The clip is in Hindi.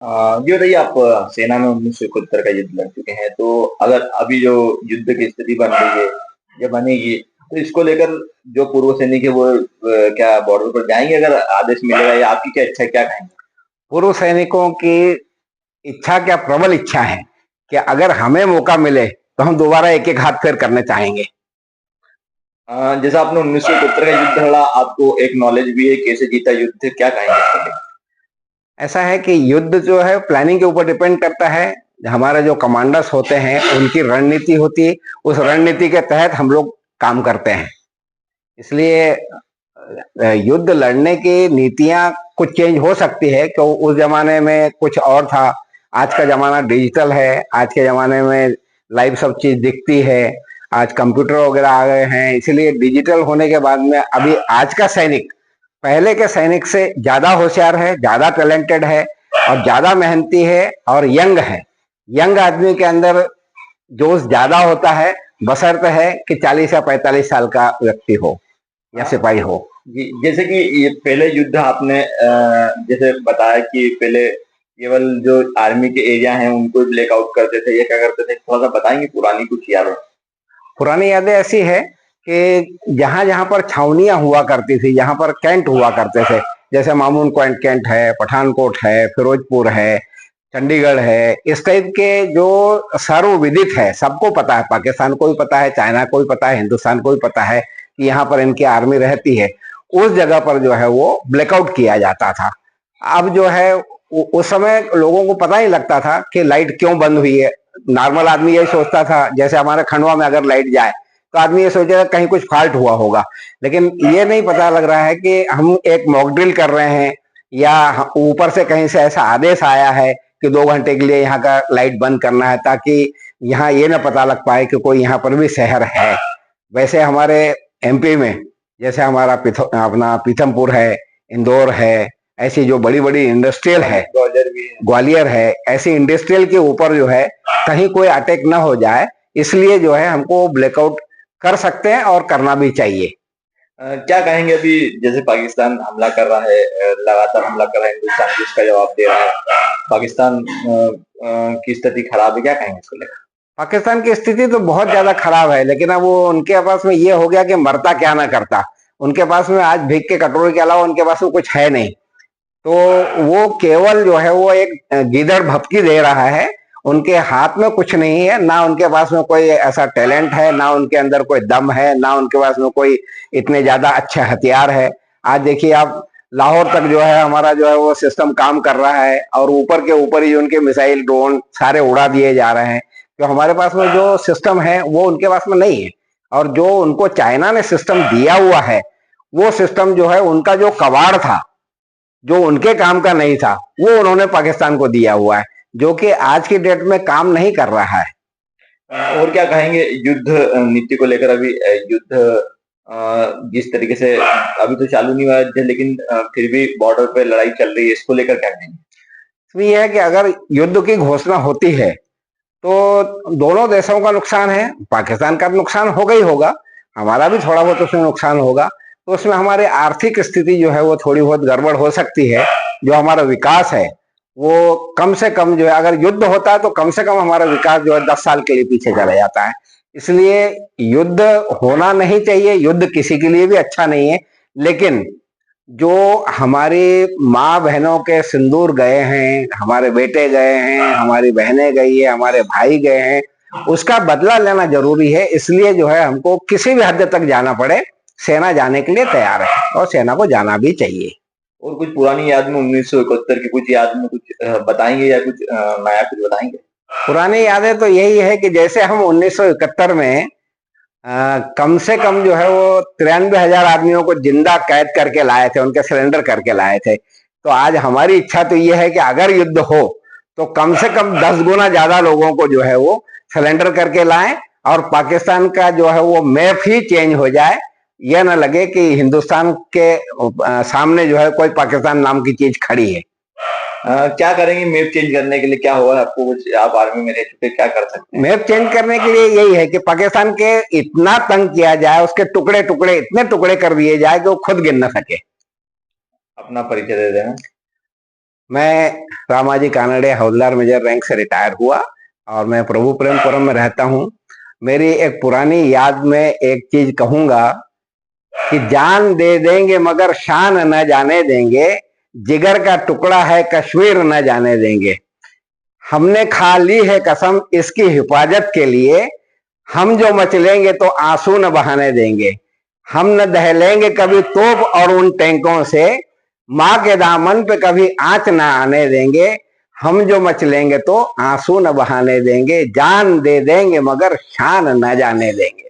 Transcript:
ये बताइए आप सेना में 1971 का युद्ध लड़ चुके हैं, तो अगर अभी जो युद्ध की स्थिति बन रही है या बनेगी, तो इसको लेकर जो पूर्व सैनिक है वो क्या बॉर्डर पर जाएँगे अगर आदेश मिलेगा या आपकी क्या इच्छा है, क्या कहेंगे? पूर्व सैनिकों की इच्छा क्या, प्रबल इच्छा है कि अगर हमें मौका मिले तो हम दोबारा एक एक हाथ फेर करने चाहेंगे। जैसा आपने 1971 का युद्ध लड़ा, आपको एक नॉलेज भी है कैसे जीता युद्ध, क्या कहेंगे इसको लेकर? ऐसा है कि युद्ध जो है प्लानिंग के ऊपर डिपेंड करता है। हमारे जो कमांडर्स होते हैं उनकी रणनीति होती है, उस रणनीति के तहत हम लोग काम करते हैं। इसलिए युद्ध लड़ने की नीतियां कुछ चेंज हो सकती है, क्यों उस जमाने में कुछ और था। आज का जमाना डिजिटल है, आज के जमाने में लाइव सब चीज दिखती है। आज कंप्यूटर वगैरह आ गए हैं, इसलिए डिजिटल होने के बाद में अभी आज का सैनिक पहले के सैनिक से ज्यादा होशियार है, ज्यादा टैलेंटेड है और ज्यादा मेहनती है और यंग है। यंग आदमी के अंदर जोश ज्यादा होता है, बशर्ते है कि 40 या 45 साल का व्यक्ति हो या हाँ, सिपाही हो। जी, जैसे कि ये पहले युद्ध आपने जैसे बताया कि पहले केवल जो आर्मी के एरिया हैं उनको ही ब्लैकआउट करते थे या क्या करते थे? थोड़ा-सा बताएँगे पुरानी कुछ यादें? पुरानी यादें ऐसी है कि जहां जहां पर छावनियां हुआ करती थी, जहां पर कैंट हुआ करते थे, जैसे मामून कैंट कैंट है, पठानकोट है, फिरोजपुर है, चंडीगढ़ है, इस टाइप के जो सर्वविदित है, सबको पता है, पाकिस्तान को भी पता है, चाइना को भी पता है, हिंदुस्तान को भी पता है कि यहाँ पर इनकी आर्मी रहती है। उस जगह पर जो है वो ब्लैकआउट किया जाता था। अब जो है उस समय लोगों को पता ही लगता था कि लाइट क्यों बंद हुई है। नॉर्मल आदमी यही सोचता था, जैसे हमारे खंडवा में अगर लाइट जाए तो आदमी ये सोचेगा कहीं कुछ फॉल्ट हुआ होगा, लेकिन ये नहीं पता लग रहा है कि हम एक मॉक ड्रिल कर रहे हैं या ऊपर से कहीं से ऐसा आदेश आया है कि 2 घंटे के लिए यहाँ का लाइट बंद करना है, ताकि यहाँ ये ना पता लग पाए कि कोई यहाँ पर भी शहर है। वैसे हमारे एमपी में जैसे हमारा अपना पीथमपुर है, इंदौर है, ऐसी जो बड़ी बड़ी इंडस्ट्रियल है, ग्वालियर भी है। ग्वालियर है, ऐसी इंडस्ट्रियल के ऊपर जो है कहीं कोई अटैक ना हो जाए, इसलिए जो है हमको ब्लैकआउट कर सकते हैं और करना भी चाहिए। क्या कहेंगे अभी जैसे पाकिस्तान हमला कर रहा है, लगातार हमला कर रहा है, हिंदुस्तान भी इसका जवाब दे रहा है। पाकिस्तान की स्थिति खराब है, क्या कहेंगे इसको लेकर? पाकिस्तान की स्थिति तो बहुत ज्यादा खराब है, लेकिन अब वो उनके पास में ये हो गया कि मरता क्या ना करता। उनके पास में आज भीख के कटोरे के अलावा उनके पास में कुछ है नहीं। तो वो केवल जो है वो एक गीदड़ भपकी दे रहा है। उनके हाथ में कुछ नहीं है, ना उनके पास में कोई ऐसा टैलेंट है, ना उनके अंदर कोई दम है, ना उनके पास में कोई इतने ज्यादा अच्छे हथियार है। आज देखिए आप, लाहौर तक जो है हमारा जो है वो सिस्टम काम कर रहा है और ऊपर के ऊपर ही उनके मिसाइल ड्रोन सारे उड़ा दिए जा रहे हैं। तो हमारे पास में जो सिस्टम है वो उनके पास में नहीं है। और जो उनको चाइना ने सिस्टम दिया हुआ है, वो सिस्टम जो है उनका जो कबाड़ था, जो उनके काम का नहीं था, वो उन्होंने पाकिस्तान को दिया हुआ है, जो कि आज की डेट में काम नहीं कर रहा है। और क्या कहेंगे युद्ध नीति को लेकर अभी युद्ध जिस तरीके से अभी तो चालू नहीं हुआ है लेकिन फिर भी बॉर्डर पे लड़ाई चल रही है, इसको लेकर क्या कहेंगे? तो ये है कि अगर युद्ध की घोषणा होती है तो दोनों देशों का नुकसान है। पाकिस्तान का नुकसान होगा ही होगा, हमारा भी थोड़ा बहुत उसमें नुकसान होगा। तो उसमें हमारी आर्थिक स्थिति जो है वो थोड़ी बहुत गड़बड़ हो सकती है। जो हमारा विकास है वो कम से कम जो है, अगर युद्ध होता है तो कम से कम हमारा विकास जो है 10 साल के लिए पीछे चला जाता है। इसलिए युद्ध होना नहीं चाहिए, युद्ध किसी के लिए भी अच्छा नहीं है। लेकिन जो हमारी माँ बहनों के सिंदूर गए हैं, हमारे बेटे गए हैं, हमारी बहनें गई है, हमारे भाई गए हैं, उसका बदला लेना जरूरी है। इसलिए जो है हमको किसी भी हद तक जाना पड़े, सेना जाने के लिए तैयार है और सेना को जाना भी चाहिए। और कुछ पुरानी याद में 1971 की कुछ याद में कुछ बताएंगे या कुछ नया कुछ बताएंगे? पुरानी यादें तो यही है कि जैसे हम 1971 में कम से कम जो है वो 93,000 आदमियों को जिंदा कैद करके लाए थे, उनके सिलेंडर करके लाए थे। तो आज हमारी इच्छा तो ये है कि अगर युद्ध हो तो कम से कम 10 गुना ज्यादा लोगों को जो है वो सिलेंडर करके लाएं और पाकिस्तान का जो है वो मैप ही चेंज हो जाए। यह ना लगे कि हिंदुस्तान के सामने जो है कोई पाकिस्तान नाम की चीज खड़ी है। क्या करेंगे मैप चेंज करने के लिए? क्या हुआ आपको कुछ? आप आर्मी में रह चुके, क्या कर सकते हैं? मैप चेंज करने के लिए यही है कि पाकिस्तान के इतना तंग किया जाए, उसके टुकड़े टुकड़े इतने टुकड़े कर दिए जाए कि वो खुद गिन न सके। अपना परिचय दे देना। मैं रामाजी कानड़े हवलदार मेजर रैंक से रिटायर हुआ और मैं प्रभु प्रेमपुरम में रहता हूँ। मेरी एक पुरानी याद में एक चीज कहूंगा कि जान दे देंगे मगर शान न जाने देंगे, जिगर का टुकड़ा है कश्मीर न जाने देंगे। हमने खा ली है कसम इसकी हिफाजत के लिए, हम जो मचलेंगे तो आंसू न बहाने देंगे। हम न दहलेंगे कभी तोप और उन टैंकों से, माँ के दामन पे कभी आंच न आने देंगे। हम जो मचलेंगे तो आंसू न बहाने देंगे, जान दे देंगे मगर शान न जाने देंगे।